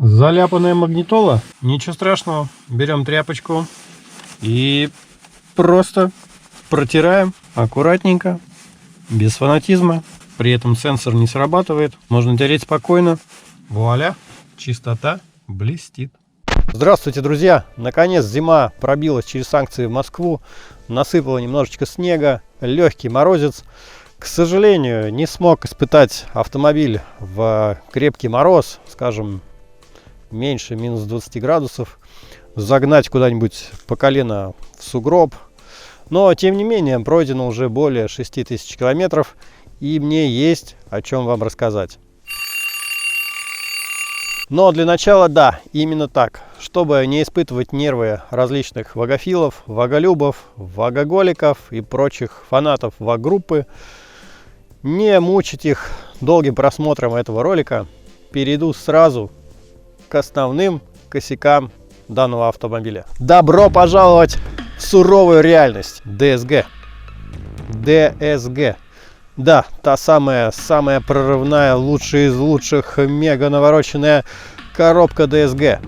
Заляпанная магнитола? Ничего страшного. Берем тряпочку и просто протираем аккуратненько, без фанатизма. При этом сенсор не срабатывает. Можно тереть спокойно. Вуаля, чистота блестит. Здравствуйте, друзья! Наконец зима пробилась через санкции в Москву. Насыпало немножечко снега, легкий морозец. К сожалению, не смог испытать автомобиль в крепкий мороз, скажем, меньше минус 20 градусов, загнать куда-нибудь по колено в сугроб. Но, тем не менее, пройдено уже более 6000 километров, и мне есть о чем вам рассказать. Но для начала, да, именно так. Чтобы не испытывать нервы различных вагофилов, ваголюбов, вагоголиков и прочих фанатов ваг-группы, не мучить их долгим просмотром этого ролика, перейду сразу к основным косякам данного автомобиля. Добро пожаловать в суровую реальность DSG. DSG. Да, та самая прорывная, лучшая из лучших, мега навороченная коробка DSG.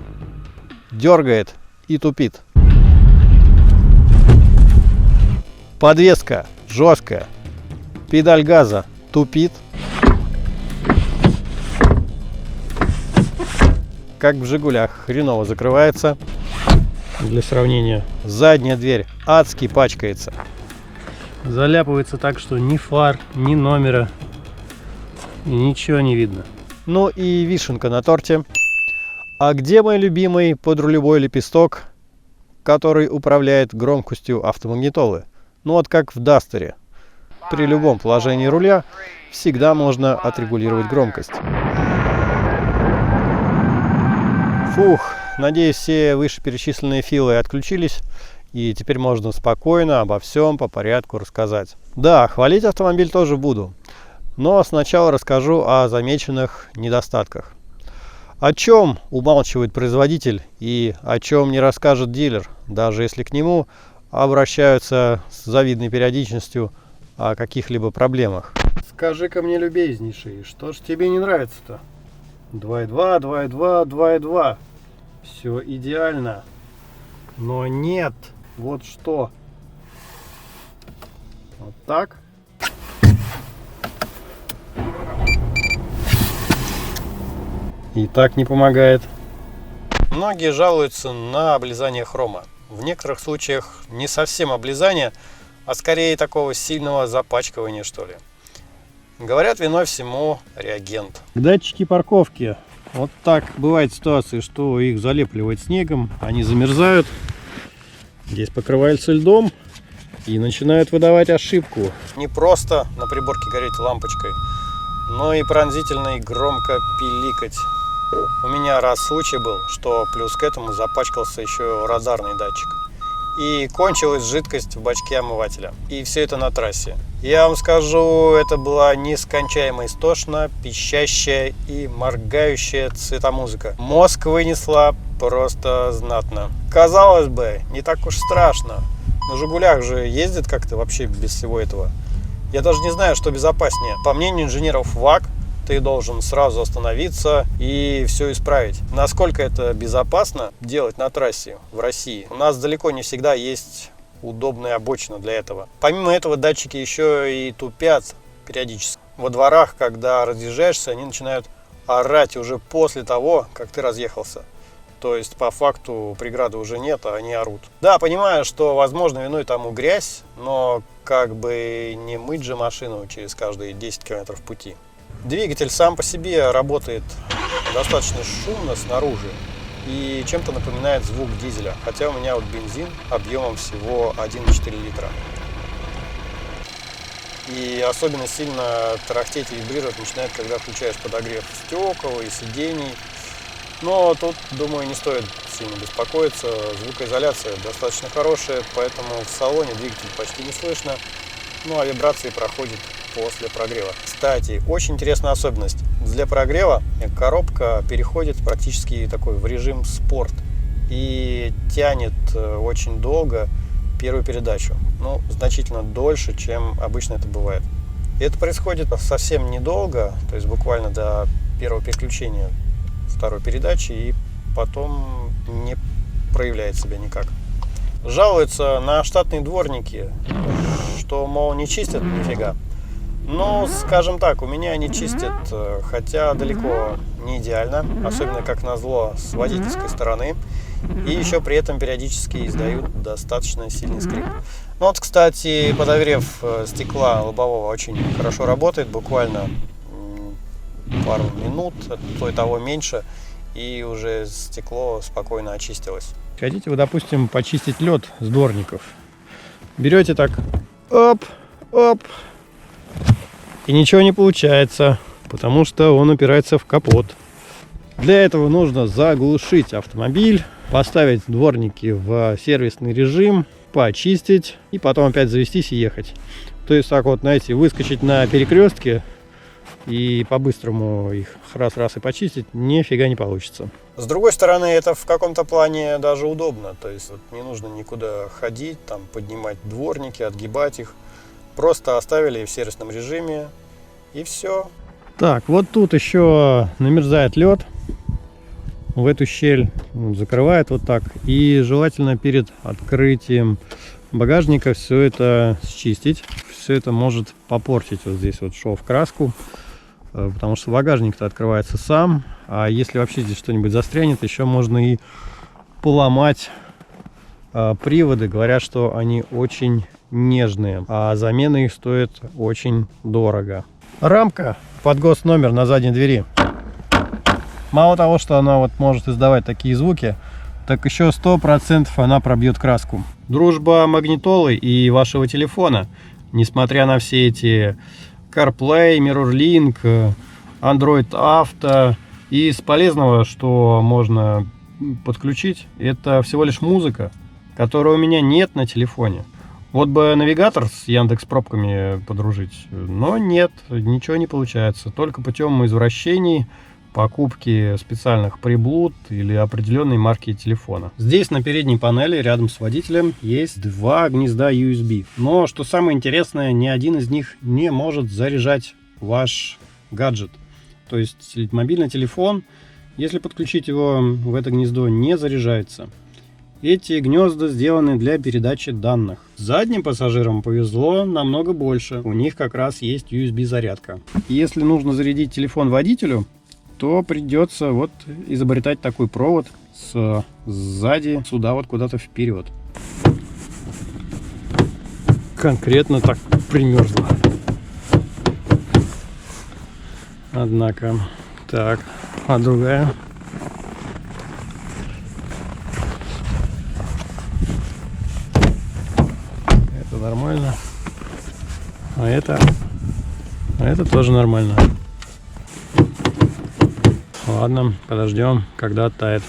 Дергает и тупит. Подвеска жесткая. Педаль газа тупит. Как в Жигулях, хреново закрывается. Для сравнения, задняя дверь адски пачкается. Заляпывается так, что ни фар, ни номера, и ничего не видно. Ну и вишенка на торте. А где мой любимый подрулевой лепесток, который управляет громкостью автомагнитолы? Ну вот как в Дастере. При любом положении руля всегда можно отрегулировать громкость. Фух, надеюсь, все вышеперечисленные филы отключились, и теперь можно спокойно обо всем по порядку рассказать. Да, хвалить автомобиль тоже буду, но сначала расскажу о замеченных недостатках. О чем умалчивает производитель и о чем не расскажет дилер, даже если к нему обращаются с завидной периодичностью о каких-либо проблемах. Скажи-ка мне, любезнейший, что ж тебе не нравится-то? 2.2, 2.2, 2.2. Все идеально. Но нет. Вот что. Вот так. И так не помогает. Многие жалуются на облизание хрома. В некоторых случаях не совсем облизание, а скорее такого сильного запачкивания, что ли. Говорят, виной всему реагент. Датчики парковки. Вот так бывает ситуация, что их залепливает снегом, они замерзают. Здесь покрывается льдом и начинают выдавать ошибку. Не просто на приборке гореть лампочкой, но и пронзительно и громко пиликать. У меня раз случай был, что плюс к этому запачкался еще радарный датчик. И кончилась жидкость в бачке омывателя. И все это на трассе. Я вам скажу, это была нескончаемо истошно, пищащая и моргающая цветомузыка. Мозг вынесла просто знатно. Казалось бы, не так уж страшно. На Жигулях же ездит как-то вообще без всего этого. Я даже не знаю, что безопаснее. По мнению инженеров ВАГ, ты должен сразу остановиться и все исправить. Насколько это безопасно делать на трассе в России? У нас далеко не всегда есть удобная обочина для этого. Помимо этого, датчики еще и тупят периодически. Во дворах, когда разъезжаешься, они начинают орать уже после того, как ты разъехался. То есть, по факту, преграды уже нет, а они орут. Да, понимаю, что, возможно, виной тому грязь, но как бы не мыть же машину через каждые 10 километров пути. Двигатель сам по себе работает достаточно шумно снаружи и чем-то напоминает звук дизеля, хотя у меня вот бензин объемом всего 1,4 литра. И особенно сильно тарахтеть и вибрировать начинает, когда включаешь подогрев стекол и сидений. Но тут, думаю, не стоит сильно беспокоиться, звукоизоляция достаточно хорошая, поэтому в салоне двигатель почти не слышно, ну а вибрации проходят после прогрева. Кстати, очень интересная особенность. Для прогрева коробка переходит практически такой в режим спорт и тянет очень долго первую передачу. Ну, значительно дольше, чем обычно это бывает. И это происходит совсем недолго, то есть буквально до первого переключения в второй передачи и потом не проявляет себя никак. Жалуются на штатные дворники, что, мол, не чистят нифига. Ну, скажем так, у меня они чистят, хотя далеко не идеально, особенно, как назло, с водительской стороны. И еще при этом периодически издают достаточно сильный скрип. Ну вот, кстати, подогрев стекла лобового очень хорошо работает, буквально пару минут, то и того меньше, и уже стекло спокойно очистилось. Хотите вы, допустим, почистить лед с дворников? Берете так, оп, оп, и ничего не получается, потому что он упирается в капот. Для этого нужно заглушить автомобиль, поставить дворники в сервисный режим, почистить и потом опять завестись и ехать. То есть так вот, знаете, выскочить на перекрестке и по-быстрому их раз-раз и почистить нифига не получится. С другой стороны, это в каком-то плане даже удобно. То есть вот не нужно никуда ходить, там поднимать дворники, отгибать их. Просто оставили в сервисном режиме и все. Так, вот тут еще намерзает лед. В эту щель закрывает вот так. И желательно перед открытием багажника все это счистить. Все это может попортить вот здесь вот шов краску, потому что багажник-то открывается сам. А если вообще здесь что-нибудь застрянет, еще можно и поломать приводы. Говорят, что они очень нежные, а замена их стоит очень дорого. Рамка под госномер на задней двери. Мало того, что она вот может издавать такие звуки, так еще 100% она пробьет краску. Дружба магнитолы и вашего телефона, несмотря на все эти CarPlay, MirrorLink, Android Auto, и из полезного, что можно подключить, это всего лишь музыка, которой у меня нет на телефоне. Вот бы навигатор с Яндекс.Пробками подружить, но нет, ничего не получается. Только путем извращений, покупки специальных приблуд или определенной марки телефона. Здесь на передней панели рядом с водителем есть два гнезда USB. Но что самое интересное, ни один из них не может заряжать ваш гаджет. То есть мобильный телефон, если подключить его в это гнездо, не заряжается. Эти гнезда сделаны для передачи данных. Задним пассажирам повезло намного больше. У них как раз есть USB-зарядка. Если нужно зарядить телефон водителю, то придется вот изобретать такой провод сзади сюда вот куда-то вперед. Конкретно так примерзло. Однако, так, а другая? Это нормально. А это тоже нормально. Ладно, подождем, когда оттает.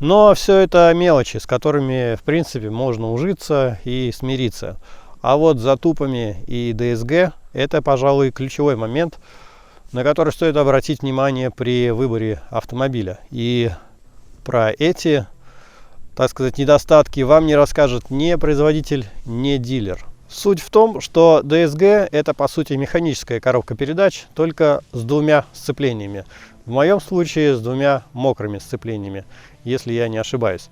Но все это мелочи, с которыми, в принципе, можно ужиться и смириться. А вот с затупами и DSG это, пожалуй, ключевой момент, на который стоит обратить внимание при выборе автомобиля. И про эти, так сказать, недостатки вам не расскажет ни производитель, ни дилер. Суть в том, что DSG это, по сути, механическая коробка передач, только с двумя сцеплениями. В моем случае с двумя мокрыми сцеплениями, если я не ошибаюсь.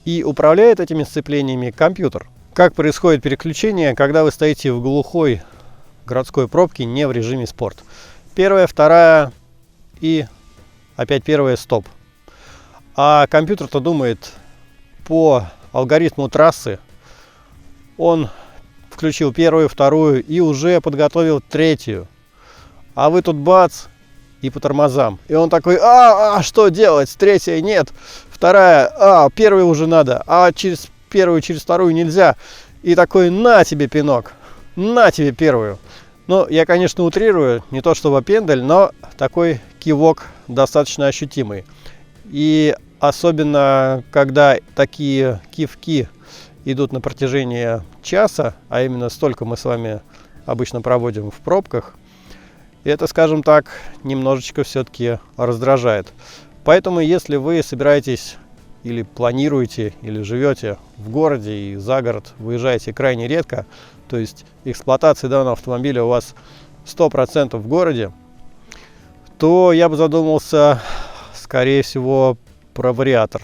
И управляет этими сцеплениями компьютер. Как происходит переключение, когда вы стоите в глухой городской пробке не в режиме спорт? Первая, вторая и опять первая стоп. А компьютер-то думает по алгоритму трассы. Он включил первую, вторую и уже подготовил третью. А вы тут бац и по тормозам. И он такой, что делать? Третья нет, вторая, первую уже надо, а через первую, через вторую нельзя. И такой, на тебе пинок, на тебе первую. Ну, я, конечно, утрирую, не то чтобы пендель, но такой кивок достаточно ощутимый. И особенно, когда такие кивки идут на протяжении часа, а именно столько мы с вами обычно проводим в пробках, это, скажем так, немножечко все-таки раздражает. Поэтому, если вы собираетесь или планируете, или живете в городе и за город выезжаете крайне редко, то есть эксплуатация данного автомобиля у вас 100% в городе, то я бы задумался, скорее всего, про вариатор.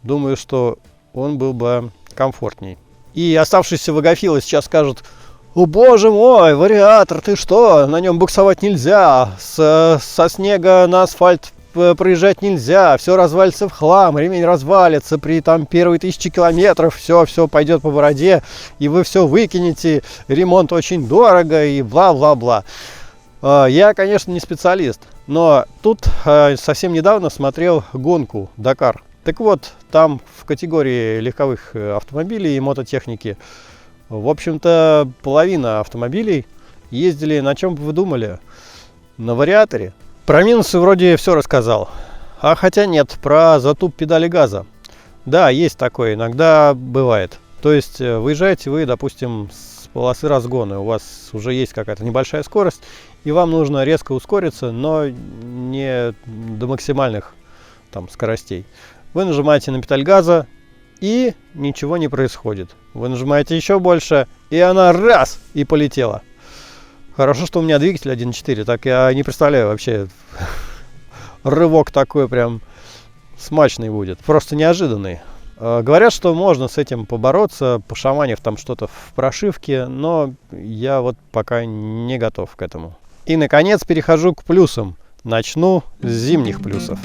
Думаю, что он был бы комфортней. И оставшиеся вагофилы сейчас скажут: о боже мой, вариатор, ты что, на нем буксовать нельзя, со снега на асфальт проезжать нельзя, все развалится в хлам, ремень развалится при там первые 1000 километров, все пойдет по бороде, и вы все выкинете, ремонт очень дорого и бла-бла-бла. Я, конечно, не специалист, но тут совсем недавно смотрел гонку Дакар. Так вот, там в категории легковых автомобилей и мототехники, в общем-то, половина автомобилей ездили на чем бы вы думали? На вариаторе. Про минусы вроде все рассказал. А хотя нет, про затуп педали газа. Да, есть такое, иногда бывает. То есть выезжаете вы, допустим, с полосы разгона, у вас уже есть какая-то небольшая скорость, и вам нужно резко ускориться, но не до максимальных там скоростей. Вы нажимаете на педаль газа, и ничего не происходит. Вы нажимаете еще больше, и она раз, и полетела. Хорошо, что у меня двигатель 1.4, так я не представляю вообще. Рывок такой прям смачный будет, просто неожиданный. Говорят, что можно с этим побороться, пошаманив там что-то в прошивке, но я вот пока не готов к этому. И, наконец, перехожу к плюсам. Начну с зимних плюсов.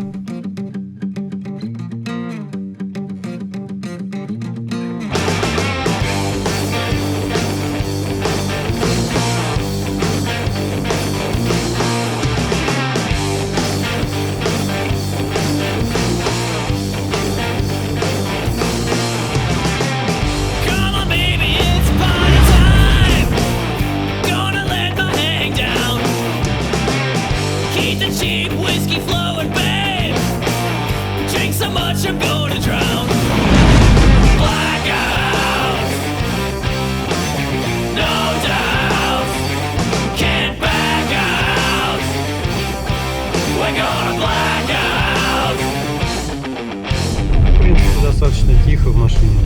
Достаточно тихо в машине,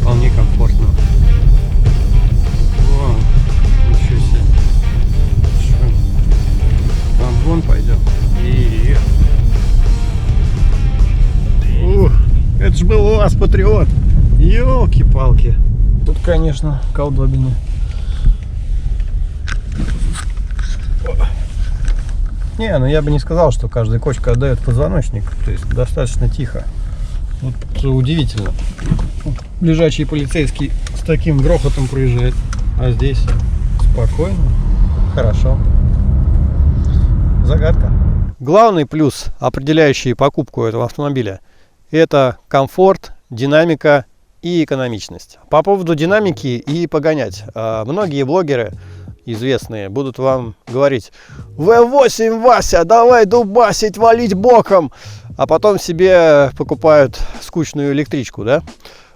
вполне комфортно. О, ничего себе. Вон пойдем. Это ж был у вас Патриот. Ёлки-палки. Тут, конечно, колдобины. Не, ну я бы не сказал, что каждая кочка отдает позвоночник. То есть достаточно тихо. Вот удивительно. Лежачий полицейский с таким грохотом проезжает, а здесь спокойно, хорошо. Загадка. Главный плюс, определяющий покупку этого автомобиля, это комфорт, динамика и экономичность. По поводу динамики и погонять. Многие блогеры известные будут вам говорить: V8, Вася, давай дубасить, валить боком. А потом себе покупают скучную электричку, да?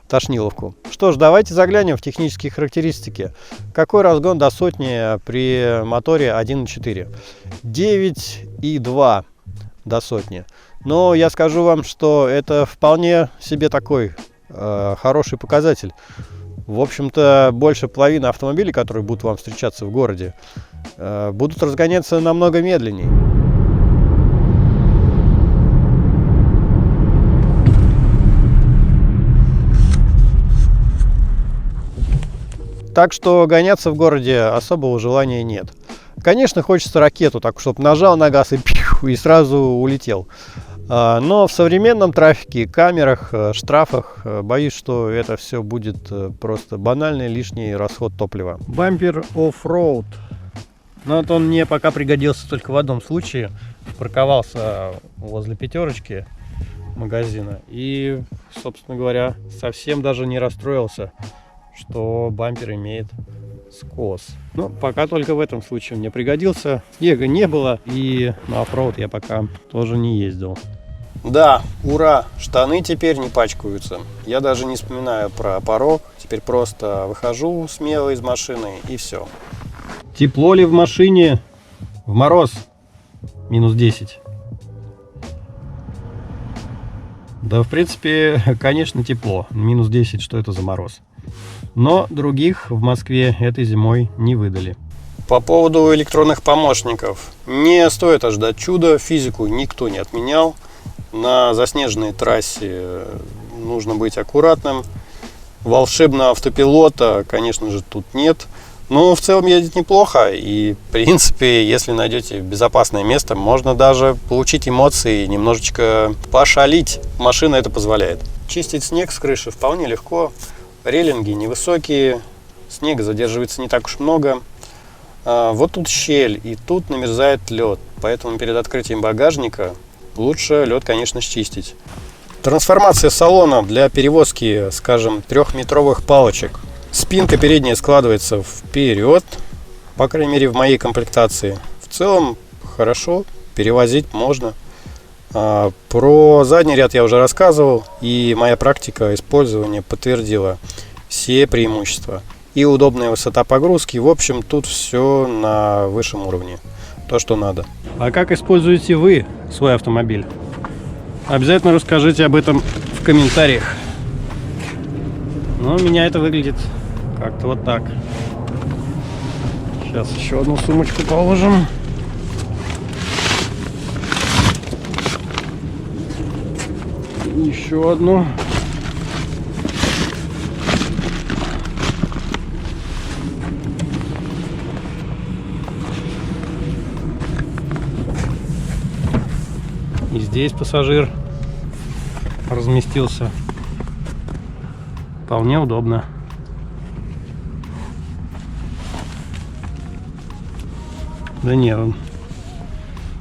Тошниловку. Что ж, давайте заглянем в технические характеристики. Какой разгон до сотни при моторе 1.4? 9,2 до сотни. Но я скажу вам, что это вполне себе такой хороший показатель. В общем-то, больше половины автомобилей, которые будут вам встречаться в городе, будут разгоняться намного медленнее. Так что гоняться в городе особого желания нет. Конечно, хочется ракету, так чтобы нажал на газ и сразу улетел. Но в современном трафике, камерах, штрафах, боюсь, что это все будет просто банальный лишний расход топлива. Бампер оффроуд. Но вот он мне пока пригодился только в одном случае. Парковался возле пятерочки магазина и, собственно говоря, совсем даже не расстроился, что бампер имеет скос. Но пока только в этом случае мне пригодился. Снега не было, и на оффроуд я пока тоже не ездил. Да, ура! Штаны теперь не пачкаются. Я даже не вспоминаю про порог. Теперь просто выхожу смело из машины и все. Тепло ли в машине? В мороз минус 10. Да, в принципе, конечно, тепло. Минус 10, что это за мороз? Но других в Москве этой зимой не выдали. По поводу электронных помощников. Не стоит ожидать чуда, физику никто не отменял. На заснеженной трассе нужно быть аккуратным. Волшебного автопилота, конечно же, тут нет. Но в целом едет неплохо. И, в принципе, если найдете безопасное место, можно даже получить эмоции и немножечко пошалить. Машина это позволяет. Чистить снег с крыши вполне легко. Рейлинги невысокие. Снега задерживается не так уж много. Вот тут щель, и тут намерзает лед. Поэтому перед открытием багажника лучше лед, конечно, счистить. Трансформация салона для перевозки, скажем, 3-метровых палочек. Спинка передняя складывается вперед, по крайней мере в моей комплектации. В целом хорошо, перевозить можно. Про задний ряд я уже рассказывал, и моя практика использования подтвердила все преимущества. И удобная высота погрузки. В общем, тут все на высшем уровне. То, что надо. А как используете вы свой автомобиль? Обязательно расскажите об этом в комментариях. Но у меня это выглядит как-то вот так. Сейчас еще одну сумочку положим. Еще одну. И здесь пассажир разместился. Вполне удобно. Да нет,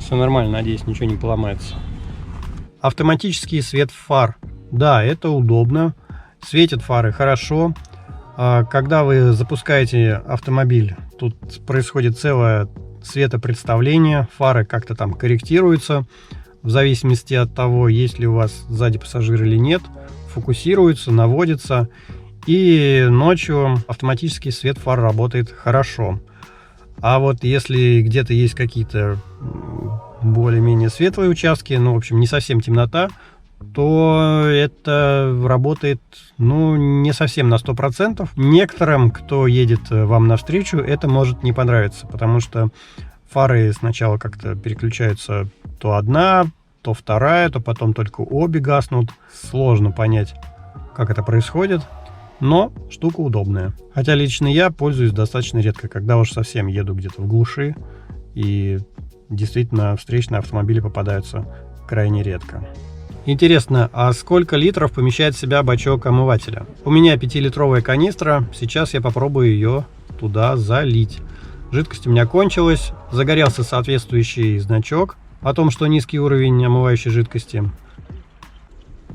все нормально, надеюсь, ничего не поломается. Автоматический свет фар. Да, это удобно. Светят фары хорошо. Когда вы запускаете автомобиль, тут происходит целое светопредставление. Фары как-то там корректируются. В зависимости от того, есть ли у вас сзади пассажир или нет, фокусируется, наводится. И ночью автоматический свет фар работает хорошо. А вот если где-то есть какие-то более-менее светлые участки, ну, в общем, не совсем темнота, то это работает, ну, не совсем на 100%. Некоторым, кто едет вам навстречу, это может не понравиться, потому что фары сначала как-то переключаются то одна, то вторая, то потом только обе гаснут. Сложно понять, как это происходит, но штука удобная. Хотя лично я пользуюсь достаточно редко, когда уж совсем еду где-то в глуши, и действительно встречные автомобили попадаются крайне редко. Интересно, а сколько литров помещает в себя бачок омывателя? У меня 5-литровая канистра, сейчас я попробую ее туда залить. Жидкость у меня кончилась, загорелся соответствующий значок о том, что низкий уровень омывающей жидкости.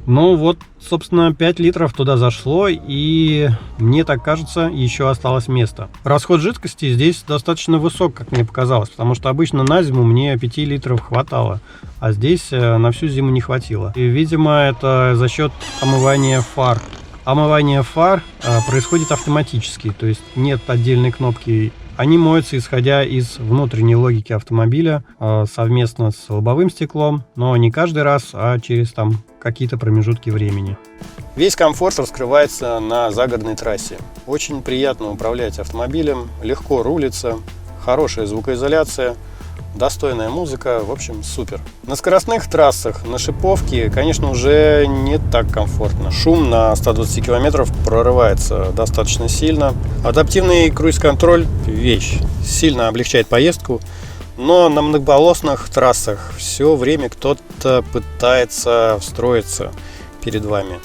Ну вот, собственно, 5 литров туда зашло, и мне так кажется, еще осталось место. Расход жидкости здесь достаточно высок, как мне показалось, потому что обычно на зиму мне 5 литров хватало, а здесь на всю зиму не хватило. И, видимо, это за счет омывания фар. Омывание фар происходит автоматически, то есть нет отдельной кнопки. Они моются, исходя из внутренней логики автомобиля, совместно с лобовым стеклом, но не каждый раз, а через там какие-то промежутки времени. Весь комфорт раскрывается на загородной трассе. Очень приятно управлять автомобилем, легко рулиться, хорошая звукоизоляция, достойная музыка, в общем, супер. На скоростных трассах, на шиповке, конечно, уже не так комфортно. Шум на 120 км прорывается достаточно сильно. Адаптивный круиз-контроль – вещь, сильно облегчает поездку, но на многополосных трассах все время кто-то пытается встроиться перед вами.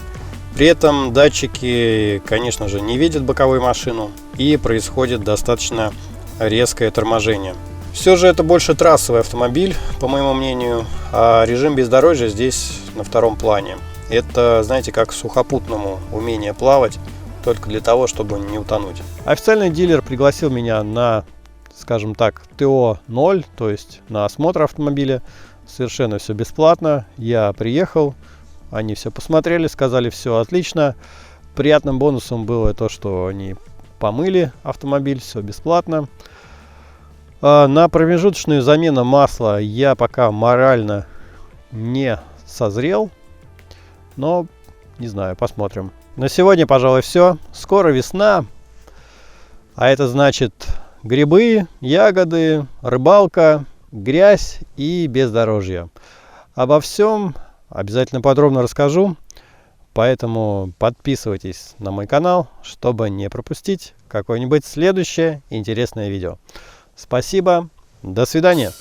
При этом датчики, конечно же, не видят боковую машину, и происходит достаточно резкое торможение. Все же это больше трассовый автомобиль, по моему мнению, а режим бездорожья здесь на втором плане. Это, знаете, как сухопутному умение плавать, только для того, чтобы не утонуть. Официальный дилер пригласил меня на, скажем так, ТО-0, то есть на осмотр автомобиля. Совершенно все бесплатно. Я приехал, они все посмотрели, сказали, все отлично. Приятным бонусом было то, что они помыли автомобиль, все бесплатно. На промежуточную замену масла я пока морально не созрел, но не знаю, посмотрим. На сегодня, пожалуй, все. Скоро весна, а это значит грибы, ягоды, рыбалка, грязь и бездорожье. Обо всем обязательно подробно расскажу, поэтому подписывайтесь на мой канал, чтобы не пропустить какое-нибудь следующее интересное видео. Спасибо, до свидания.